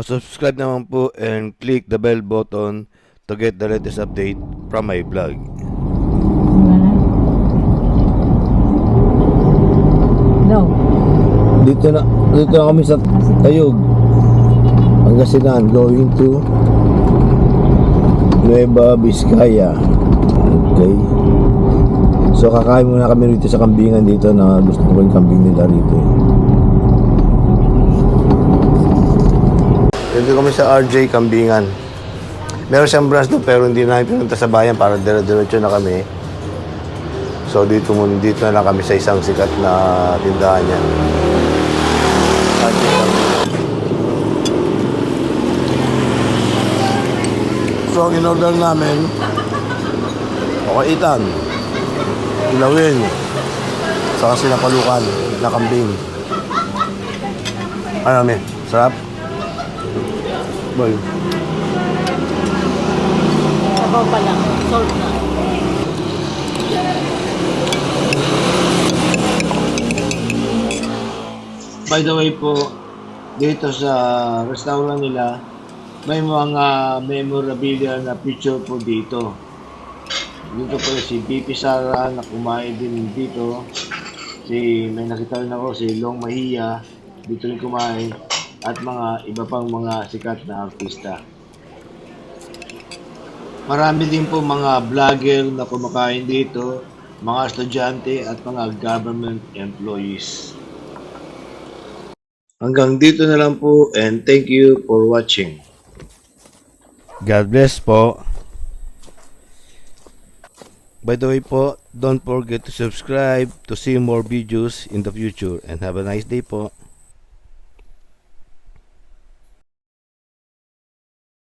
Pa-subscribe naman po and click the bell button to get the latest update from my vlog. No. Dito na kami sa Tayog, Pangasinan, going to Nueva Vizcaya. Okay. So kakain muna kami rito sa kambingan dito na gusto ko yung kambing nila rito. Dito kami sa RJ Kambingan. Meron siyang branch doon pero hindi namin pinunta sa bayan para dire-diretso na kami. So dito na lang kami sa isang sikat na tindahan niya. RJ Kambingan. So ang in-order namin, pakaitan, ilawin, saka sinapalukan na kambing. Ano namin? Sarap? Boy. Sabaw pa lang. Salt na. By the way po, dito sa restaurant nila, may mga memorabilia na picture po dito. Dito po si BP Sara na kumain din dito. May nakita rin ako si Long Mahia, dito rin kumain. At mga iba pang mga sikat na artista. Marami din po mga vlogger na kumakain dito, mga estudyante at mga government employees. Hanggang dito na lang po and thank you for watching. God bless po. By the way po, don't forget to subscribe to see more videos in the future and have a nice day po.